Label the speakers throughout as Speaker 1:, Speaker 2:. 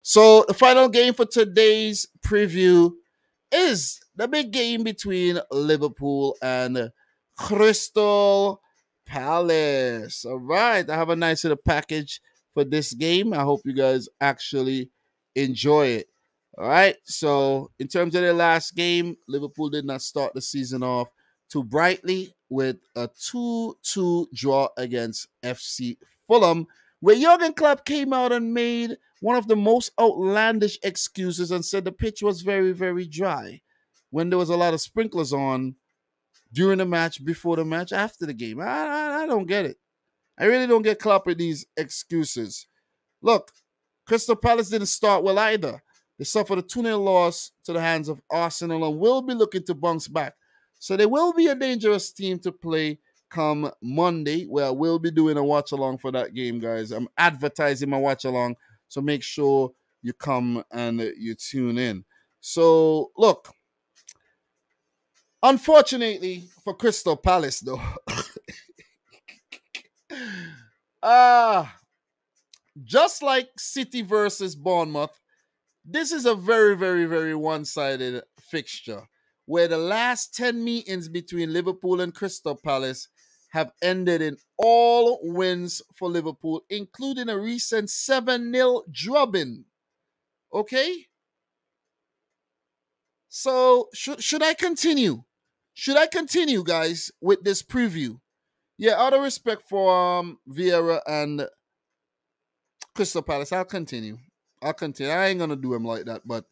Speaker 1: So the final game for today's preview is the big game between Liverpool and Crystal Palace. All right, I have a nice little package for this game. I hope you guys actually enjoy it. All right, so in terms of their last game, Liverpool did not start the season off too brightly with a 2-2 draw against FC Fulham, where Jurgen Klopp came out and made one of the most outlandish excuses and said the pitch was very, very dry when there was a lot of sprinklers on during the match, before the match, after the game. I don't get it. I really don't get Klopp with these excuses. Look, Crystal Palace didn't start well either. They suffered a 2-0 loss to the hands of Arsenal and will be looking to bounce back. So they will be a dangerous team to play come Monday, where I will be doing a watch along for that game, guys. I'm advertising my watch along, so make sure you come and you tune in. So, look, unfortunately for Crystal Palace, though, ah, just like City versus Bournemouth, this is a very, very, very one-sided fixture where the last 10 meetings between Liverpool and Crystal Palace have ended in all wins for Liverpool, including a recent 7-0 drubbing. Okay? So, should I continue? Should I continue, guys, with this preview? Yeah, out of respect for Vieira and Crystal Palace, I'll continue. I ain't gonna do him like that, but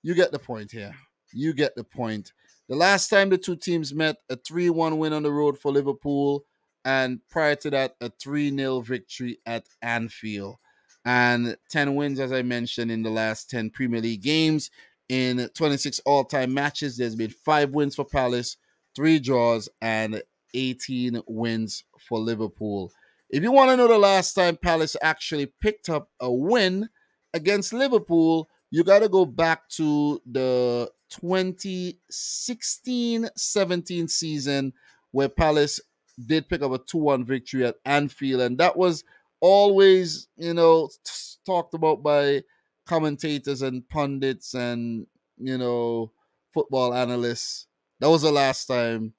Speaker 1: you get the point here. You get the point. The last time the two teams met, a 3-1 win on the road for Liverpool, and prior to that, a 3-0 victory at Anfield. And 10 wins, as I mentioned, in the last 10 Premier League games. In 26 all-time matches, there's been 5 wins for Palace, 3 draws, and 18 wins for Liverpool. If you want to know the last time Palace actually picked up a win against Liverpool, you got to go back to the 2016-17 season, where Palace did pick up a 2-1 victory at Anfield. And that was always, talked about by commentators and pundits and, football analysts. That was the last time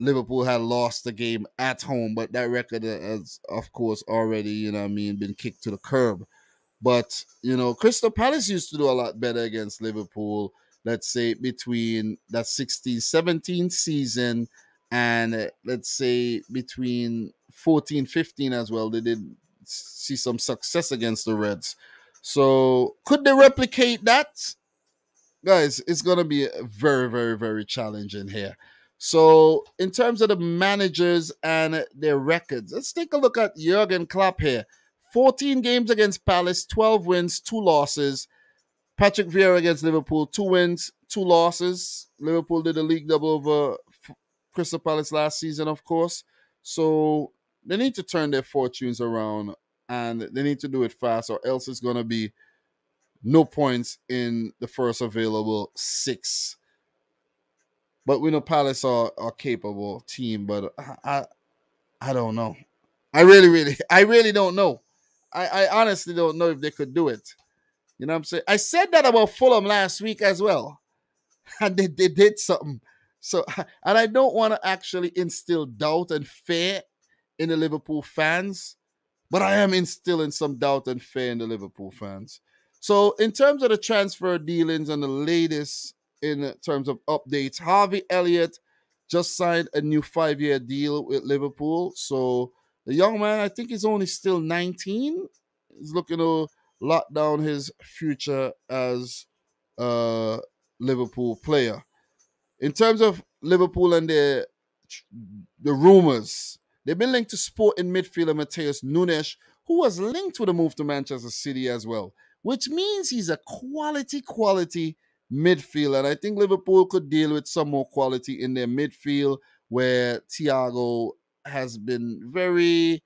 Speaker 1: Liverpool had lost the game at home, but that record has, of course, already, been kicked to the curb. But, Crystal Palace used to do a lot better against Liverpool, let's say, between that 16-17 season and, let's say, between 14-15 as well. They did see some success against the Reds. So, could they replicate that? Guys, it's going to be very, very, very challenging here. So, in terms of the managers and their records, let's take a look at Jurgen Klopp here. 14 games against Palace, 12 wins, 2 losses. Patrick Vieira against Liverpool, 2 wins, 2 losses. Liverpool did a league double over Crystal Palace last season, of course. So they need to turn their fortunes around, and they need to do it fast, or else it's going to be no points in the first available 6. But we know Palace are a capable team, but I don't know. I really don't know. I honestly don't know if they could do it. You know what I'm saying? I said that about Fulham last week as well. And they did something. So, and I don't want to actually instill doubt and fear in the Liverpool fans, but I am instilling some doubt and fear in the Liverpool fans. So, in terms of the transfer dealings and the latest in terms of updates, Harvey Elliott just signed a new 5-year deal with Liverpool. So, the young man, I think he's only still 19. He's looking to lock down his future as a Liverpool player. In terms of Liverpool and the rumors, they've been linked to Sporting midfielder Mateus Nunes, who was linked with a move to Manchester City as well, which means he's a quality midfielder. And I think Liverpool could deal with some more quality in their midfield, where Thiago has been very,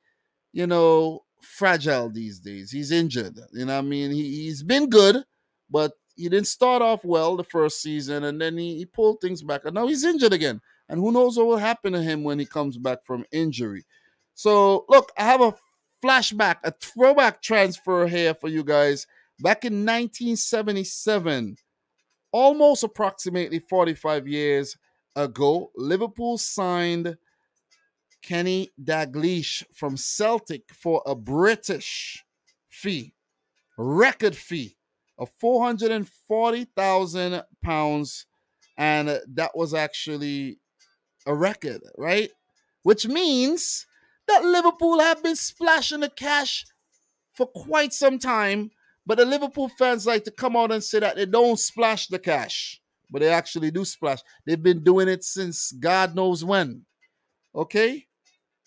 Speaker 1: fragile these days. He's injured. He's been good, but he didn't start off well the first season, and then he pulled things back. And now he's injured again. And who knows what will happen to him when he comes back from injury. So, look, I have a flashback, a throwback transfer here for you guys. Back in 1977, almost approximately 45 years ago, Liverpool signed Kenny Dalglish from Celtic for a British fee, record fee of £440,000. And that was actually a record, right? Which means that Liverpool have been splashing the cash for quite some time. But the Liverpool fans like to come out and say that they don't splash the cash, but they actually do splash. They've been doing it since God knows when. Okay?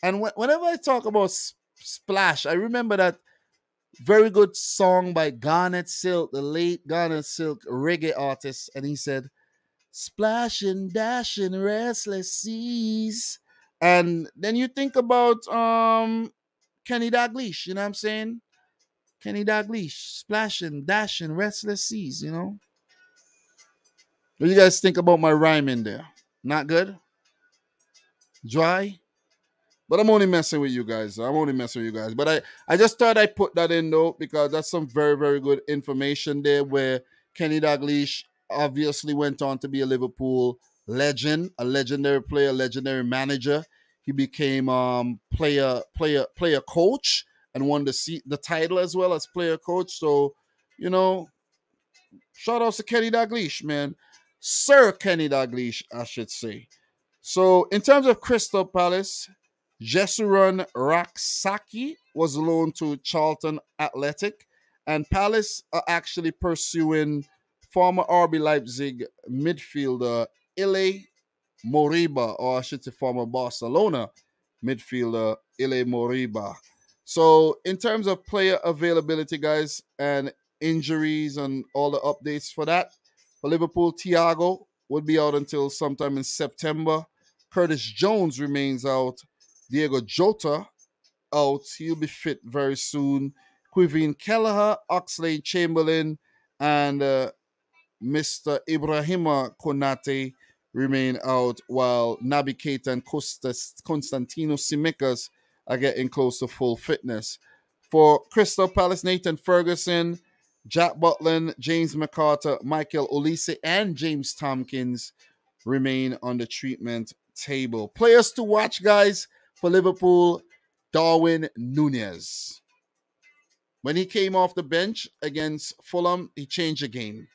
Speaker 1: And whenever I talk about splash, I remember that very good song by Garnet Silk, the late Garnet Silk reggae artist. And he said, splashing, dashing, restless seas. And then you think about Kenny Dalglish, you know what I'm saying? Kenny Dalglish, splashing, dashing, restless seas, you know? What do you guys think about my rhyming there? Not good? Dry? But I'm only messing with you guys. I'm only messing with you guys. But I just thought I'd put that in though, because that's some very, very good information there where Kenny Dalglish obviously went on to be a Liverpool legend, a legendary player, legendary manager. He became player coach and won the title as well as player coach. So, you know, shout outs to Kenny Dalglish, man. Sir Kenny Dalglish, I should say. So, in terms of Crystal Palace, Jesurun Raksaki was loaned to Charlton Athletic, and Palace are actually pursuing former RB Leipzig midfielder Ile Moriba, or I should say former Barcelona midfielder Ile Moriba. So, in terms of player availability, guys, and injuries and all the updates for that, for Liverpool, Thiago would be out until sometime in September. Curtis Jones remains out. Diego Jota out. He'll be fit very soon. Quivin Kelleher, Oxlade Chamberlain, and Mr. Ibrahima Konate remain out, while Naby Keita and Constantino Simikas are getting close to full fitness. For Crystal Palace, Nathan Ferguson, Jack Butland, James McCarter, Michael Olise, and James Tompkins remain on the treatment table. Players to watch, guys, for Liverpool, Darwin Núñez. When he came off the bench against Fulham, he changed the game.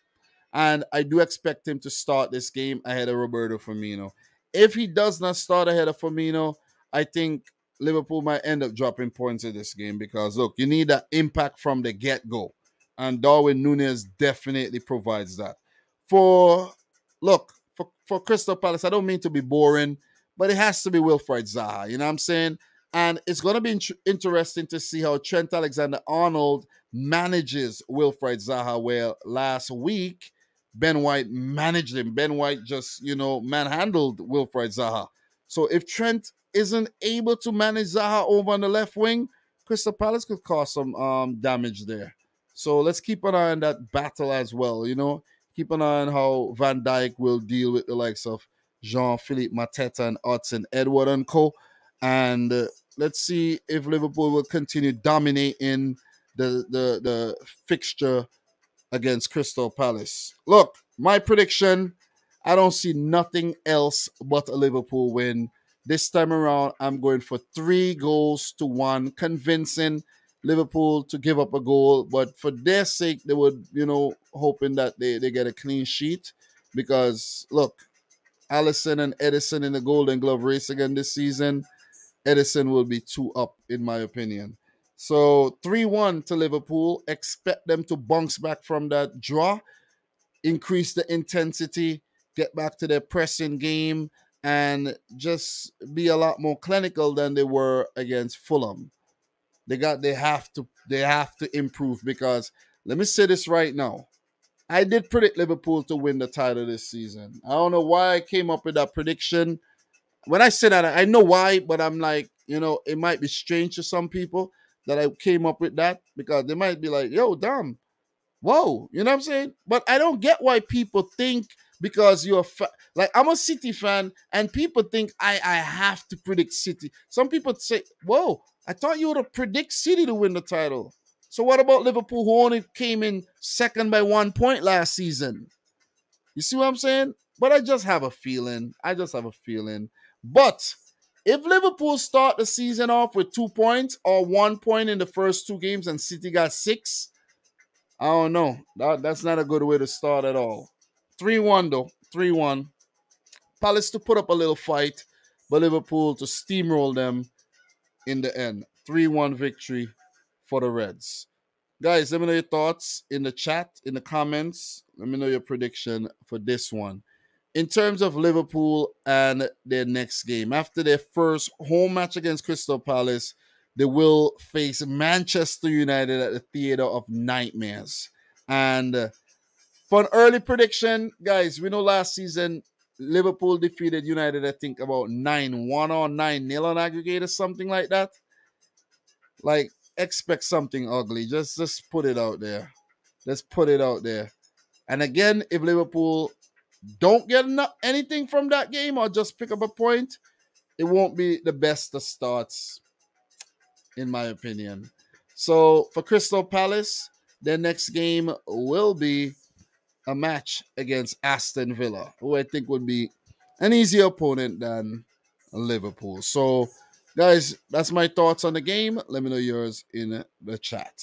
Speaker 1: And I do expect him to start this game ahead of Roberto Firmino. If he does not start ahead of Firmino, I think Liverpool might end up dropping points in this game because, look, you need that impact from the get-go. And Darwin Núñez definitely provides that. For Crystal Palace, I don't mean to be boring, but it has to be Wilfried Zaha. You know what I'm saying? And it's going to be interesting to see how Trent Alexander-Arnold manages Wilfried Zaha. Well, last week, Ben White managed him. Ben White just, manhandled Wilfried Zaha. So if Trent isn't able to manage Zaha over on the left wing, Crystal Palace could cause some damage there. So let's keep an eye on that battle as well, Keep an eye on how Van Dijk will deal with the likes of Jean-Philippe Mateta and Hudson Edward and co. And let's see if Liverpool will continue dominating the fixture against Crystal Palace. Look, my prediction, I don't see nothing else but a Liverpool win. This time around, I'm going for 3-1, convincing Liverpool to give up a goal. But for their sake, they would, hoping that they get a clean sheet. Because, look, Alisson and Edison in the Golden Glove race again this season. Edison will be 2 up, in my opinion. So 3-1 to Liverpool. Expect them to bounce back from that draw, increase the intensity, get back to their pressing game, and just be a lot more clinical than they were against Fulham. They have to improve, because let me say this right now. I did predict Liverpool to win the title this season. I don't know why I came up with that prediction. When I say that, I know why, but I'm like, it might be strange to some people that I came up with that, because they might be like, yo, damn, whoa, you know what I'm saying? But I don't get why people think, because you're like, I'm a City fan, and people think I have to predict City. Some people say, whoa, I thought you would have predict City to win the title. So what about Liverpool, who only came in second by 1 point last season? You see what I'm saying? But I just have a feeling. I just have a feeling. But if Liverpool start the season off with 2 points or 1 point in the first two games and City got six, I don't know. That's not a good way to start at all. 3-1 though. 3-1. Palace to put up a little fight, but Liverpool to steamroll them in the end. 3-1 victory for the Reds. Guys, let me know your thoughts in the chat, in the comments. Let me know your prediction for this one. In terms of Liverpool and their next game, after their first home match against Crystal Palace, they will face Manchester United at the Theatre of Nightmares. And for an early prediction, guys, we know last season Liverpool defeated United, I think, about 9-1 or 9-0 on aggregate or something like that. Like, expect something ugly. Just put it out there. Let's put it out there. And again, if Liverpool don't get anything from that game or just pick up a point, it won't be the best of starts, in my opinion. So for Crystal Palace, their next game will be a match against Aston Villa, who I think would be an easier opponent than Liverpool. So, guys, that's my thoughts on the game. Let me know yours in the chat.